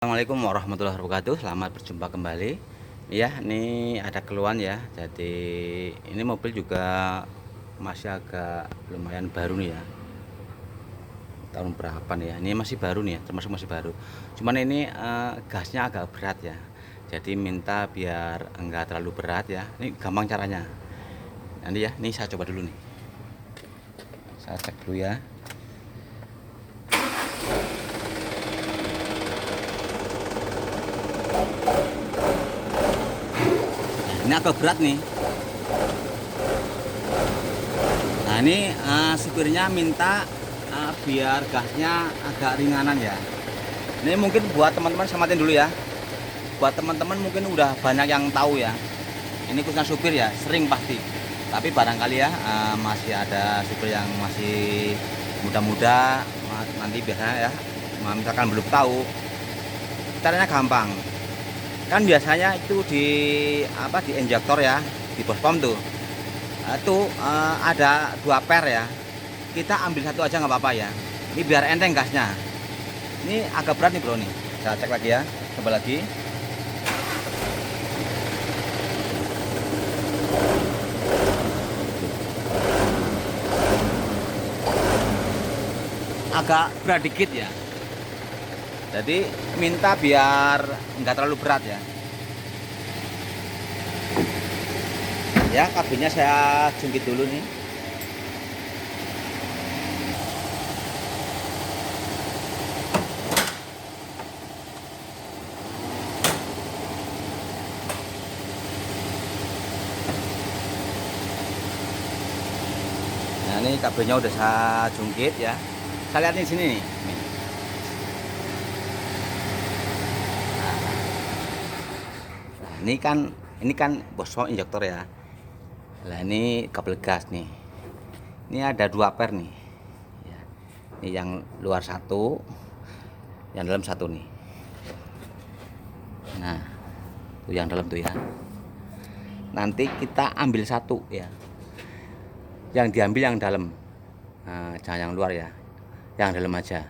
Assalamualaikum warahmatullahi wabarakatuh. Selamat berjumpa kembali. Ya, ini ada keluhan ya. Jadi ini mobil juga masih agak lumayan baru nih ya. Tahun berapa nih ya? Ini masih baru nih ya, termasuk masih baru. Cuman ini gasnya agak berat ya. Jadi minta biar enggak terlalu berat ya. Ini gampang caranya. Nanti ya, ini saya coba dulu nih. Saya cek dulu ya. Ini agak berat nih. Nah ini supirnya minta biar gasnya agak ringanan ya. Ini mungkin buat teman-teman, samatin dulu ya. Buat teman-teman mungkin udah banyak yang tahu ya. Ini khususnya supir ya, sering pasti. Tapi barangkali ya masih ada supir yang masih muda-muda, nanti biasanya ya, misalkan belum tahu. Caranya gampang. Kan biasanya itu di injektor ya, di bos pom tuh. Itu ada 2 per ya. Kita ambil satu aja nggak apa-apa ya. Ini biar enteng gasnya. Ini agak berat nih bro nih. Saya cek lagi ya, coba lagi. Agak berat dikit ya. Jadi minta biar nggak terlalu berat ya. Ya, kabinnya saya jungkit dulu nih. Nah, ini kabelnya udah saya jungkit ya. Saya lihat di sini nih. Nah, ini kan bosmo injektor ya. Nah, ini kabel gas nih. Ini ada 2 per nih. Ya. Ini yang luar satu, yang dalam satu nih. Nah, tuh yang dalam tuh ya. Nanti kita ambil satu ya. Yang diambil yang dalam. Nah, jangan yang luar ya. Yang dalam aja.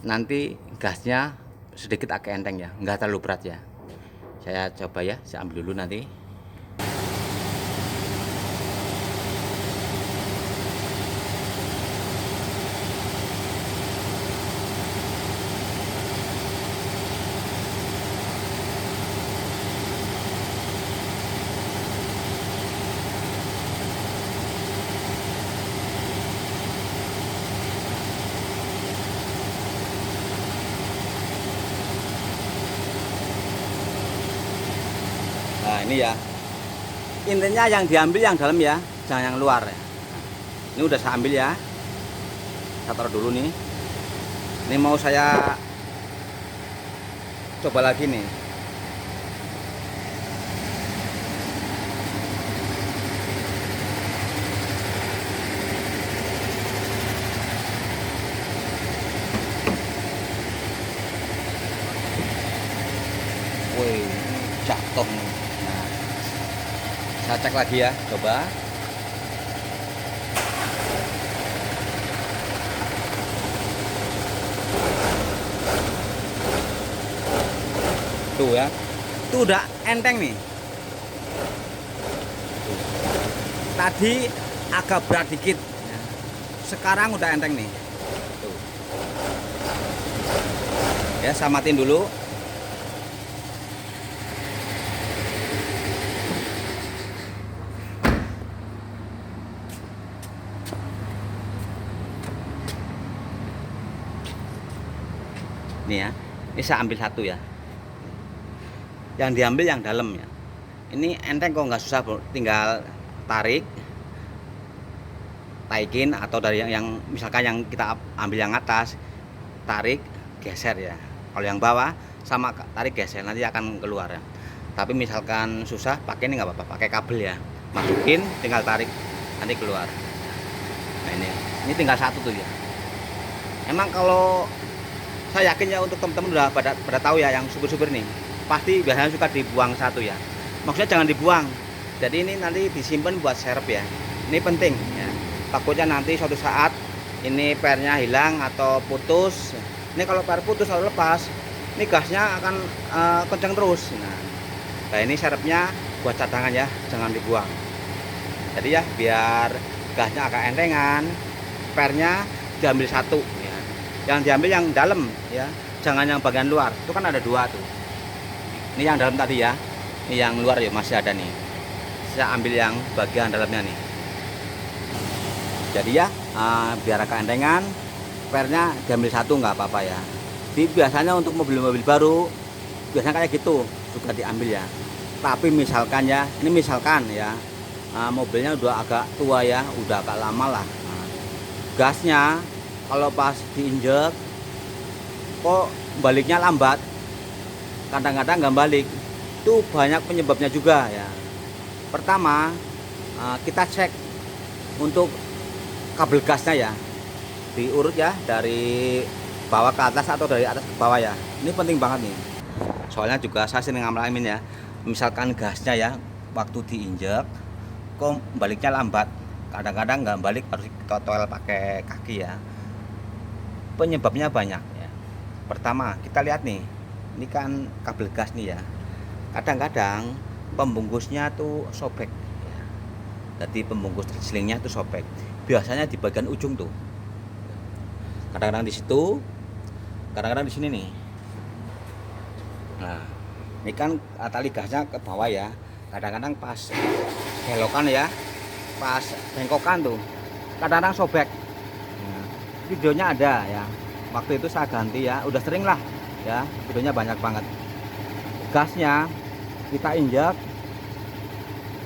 Nanti gasnya sedikit agak enteng ya, nggak terlalu berat ya. Saya coba ya, saya ambil dulu nanti. Nah ini ya, intinya yang diambil yang dalam ya, jangan yang luar ya. Ini udah saya ambil ya, saya taruh dulu nih. Ini mau saya coba lagi nih. Wih, jatuh nih. Nah, saya cek lagi ya, coba. Tuh ya, tuh udah enteng nih. Tadi agak berat dikit, sekarang udah enteng nih. Tuh. Ya, saya matiin dulu. Nih ya, ini saya ambil satu ya. Yang diambil yang dalam ya. Ini enteng kok, nggak susah bro. Tinggal tarik, taikin, atau dari yang misalkan yang kita ambil yang atas, tarik, geser ya. Kalau yang bawah sama tarik geser, nanti akan keluar ya. Tapi misalkan susah, pakai ini nggak apa-apa, pakai kabel ya. Masukin, tinggal tarik, nanti keluar. Nah ini tinggal satu tuh ya. Emang kalau saya yakin ya untuk teman-teman udah pada tahu ya, yang supir-supir nih pasti biasanya suka dibuang satu ya. Maksudnya jangan dibuang. Jadi ini nanti disimpan buat serep ya. Ini penting ya. Takutnya nanti suatu saat ini pernya hilang atau putus. Ini kalau per putus atau lepas, ini gasnya akan kenceng terus. Nah ini serepnya buat cadangan ya, jangan dibuang. Jadi ya biar gasnya agak entengan, pernya diambil satu ya. Yang diambil yang dalam ya, jangan yang bagian luar. Itu kan ada dua tuh. Ini yang dalam tadi ya. Ini yang luar ya masih ada nih. Saya ambil yang bagian dalamnya nih. Jadi ya biar agak entengan, pernya diambil satu nggak apa-apa ya. Jadi biasanya untuk mobil-mobil baru biasanya kayak gitu juga diambil ya. Tapi misalkan ya, ini misalkan ya, mobilnya udah agak tua ya, udah agak lama lah. Gasnya kalau pas diinjek kok baliknya lambat, kadang-kadang nggak balik. Itu banyak penyebabnya juga ya. Pertama, kita cek untuk kabel gasnya ya, diurut ya dari bawah ke atas atau dari atas ke bawah ya. Ini penting banget nih. Soalnya juga saya sering ngalamin ya. Misalkan gasnya ya waktu diinjek kok baliknya lambat, kadang-kadang nggak balik, harus kita toel pakai kaki ya. Penyebabnya banyak ya. Pertama kita lihat nih, ini kan kabel gas nih ya, kadang-kadang pembungkusnya tuh sobek ya. Jadi pembungkus selingnya tuh sobek, biasanya di bagian ujung tuh, kadang-kadang di situ, kadang-kadang di sini nih. Nah ini kan tali gasnya ke bawah ya, kadang-kadang pas belokan ya, pas bengkokan tuh kadang-kadang sobek. Nah, videonya ada ya, waktu itu saya ganti ya, udah sering lah ya, videonya banyak banget. Gasnya kita injak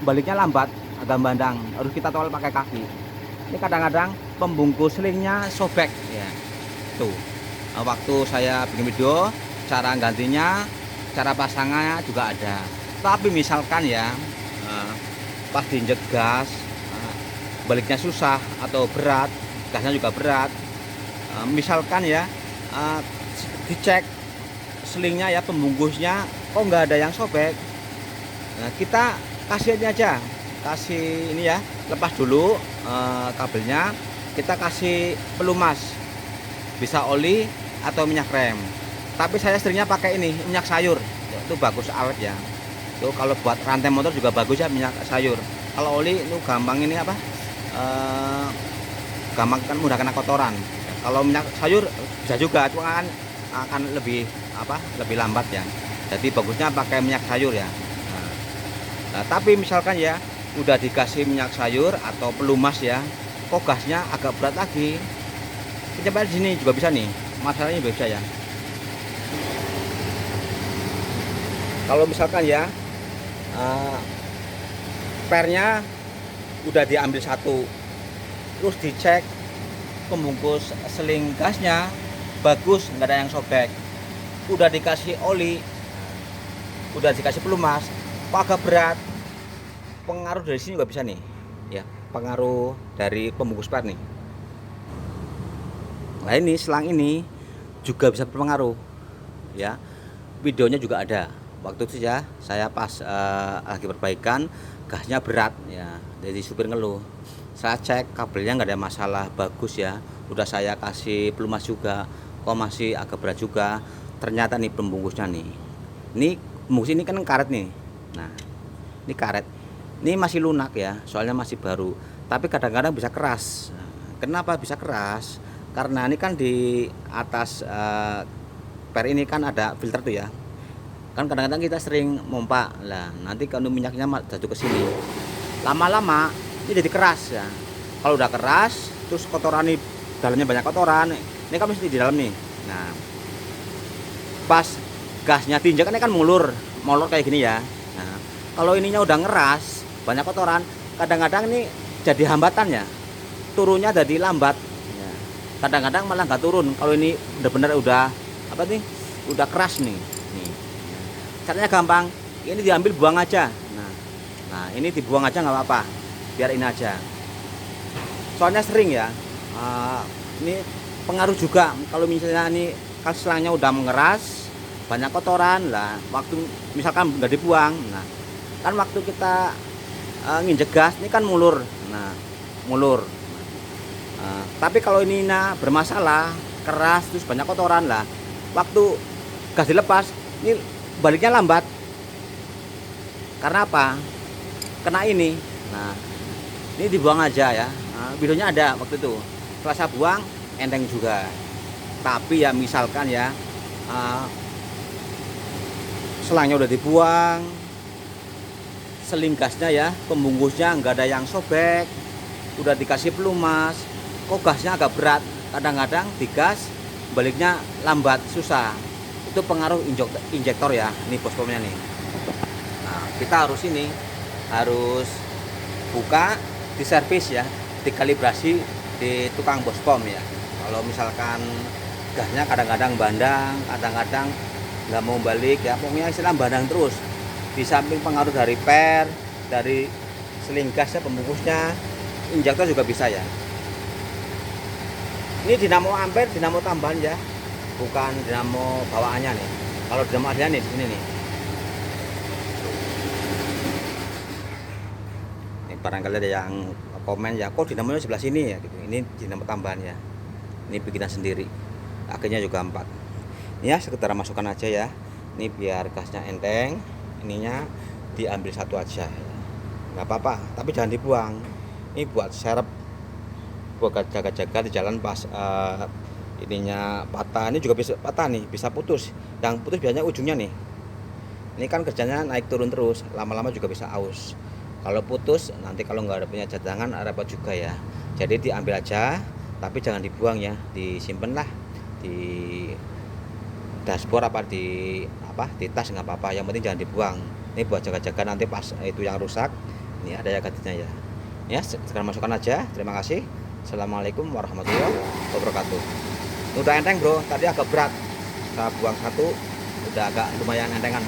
baliknya lambat, agak bandang, harus kita tol pakai kaki. Ini kadang-kadang pembungkus selingnya sobek ya. Tuh waktu saya bikin video cara gantinya, cara pasangnya juga ada. Tapi misalkan ya pas diinjek gas baliknya susah atau berat, gasnya juga berat, misalkan ya dicek selingnya ya, pembungkusnya kok nggak ada yang sobek. Nah kita kasih aja, kasih ini ya, lepas dulu kabelnya, kita kasih pelumas, bisa oli atau minyak rem. Tapi saya seringnya pakai ini, minyak sayur, itu bagus awet ya. Itu kalau buat rantai motor juga bagus ya, minyak sayur. Kalau oli itu gampang ini apa, gampang kan, mudah kena kotoran. Kalau minyak sayur bisa juga, cuma kan akan lebih apa, lebih lambat ya. Jadi bagusnya pakai minyak sayur ya. Nah, tapi misalkan ya udah dikasih minyak sayur atau pelumas ya, kok gasnya agak berat lagi, coba di sini juga bisa nih, masalahnya bisa ya. Kalau misalkan ya pernya udah diambil satu, terus dicek pembungkus seling gasnya bagus, nggak ada yang sobek, udah dikasih oli, udah dikasih pelumas, kok agak berat. Pengaruh dari sini juga bisa nih ya, pengaruh dari pembungkus per nih. Nah ini selang ini juga bisa berpengaruh ya, videonya juga ada. Waktu itu ya saya pas lagi perbaikan, gasnya berat ya, jadi supir ngeluh. Saya cek kabelnya nggak ada masalah, bagus ya, udah saya kasih pelumas juga, kok masih agak berat juga. Ternyata nih pembungkusnya nih, ini pembungkus ini kan karet nih. Nah ini karet, ini masih lunak ya, soalnya masih baru, tapi kadang-kadang bisa keras. Kenapa bisa keras? Karena ini kan di atas per ini kan ada filter tuh ya, kan kadang-kadang kita sering mompa lah, nanti kalau minyaknya jatuh ke sini, lama-lama ini jadi keras ya. Kalau udah keras terus kotoran nih, dalamnya banyak kotoran, ini kan mesti di dalam nih. Nah pas gasnya diinjak kan mulur kayak gini ya. Nah kalau ininya udah ngeras, banyak kotoran, kadang-kadang ini jadi hambatan ya, turunnya jadi lambat ya. Kadang-kadang malah nggak turun kalau ini benar-benar udah apa nih, udah keras nih. Caranya gampang, ini diambil buang aja. Nah ini dibuang aja nggak apa-apa, biar ini aja. Soalnya sering ya, ini pengaruh juga kalau misalnya ini kan selangnya udah mengeras, banyak kotoran lah. Waktu misalkan nggak dibuang, nah kan waktu kita nginjek gas ini kan mulur, nah mulur. Tapi kalau ini bermasalah, keras terus banyak kotoran lah, waktu gas dilepas, ini baliknya lambat. Karena apa? Kena ini. Nah, ini dibuang aja ya. Nah, videonya ada waktu itu. Setelah saya buang, enteng juga. Tapi ya misalkan ya, selangnya udah dibuang, seling gasnya ya, pembungkusnya nggak ada yang sobek, udah dikasih pelumas, kok gasnya agak berat, kadang-kadang digas baliknya lambat, susah. Itu pengaruh injektor ya, ini bospomnya nih. Nah, kita harus buka, diservis ya, dikalibrasi di tukang bospom ya. Kalau misalkan gasnya kadang-kadang bandang, kadang-kadang nggak mau balik ya, pokoknya istilah bandang terus. Di samping pengaruh dari dari seling gasnya, pembungkusnya, injektor juga bisa ya. Ini dinamo ampere, dinamo tambahan ya, bukan dinamo bawaannya nih. Kalau dinamo aslinya nih sini nih. Ini barangkali ada yang komen ya, kok dinamonya sebelah sini ya gitu. Ini dinamo tambahan ya. Ini bikinan sendiri. Akhirnya juga 4. Ini ya sekedar masukkan aja ya. Ini biar gasnya enteng. Ininya diambil satu aja, nggak apa-apa, tapi jangan dibuang. Ini buat serep, buat jaga-jaga di jalan pas ininya patah. Ini juga bisa patah nih, bisa putus. Yang putus biasanya ujungnya nih. Ini kan kerjanya naik turun terus, lama-lama juga bisa aus. Kalau putus nanti kalau nggak ada punya cadangan repot juga ya. Jadi diambil aja, tapi jangan dibuang ya, disimpan lah di dashboard di tas nggak apa-apa, yang penting jangan dibuang. Ini buat jaga-jaga nanti pas itu yang rusak. Ini ada ya gantinya ya. Sekarang masukkan aja. Terima kasih. Assalamualaikum warahmatullahi wabarakatuh. Udah enteng bro, tadi agak berat, saya buang satu, udah agak lumayan entengan.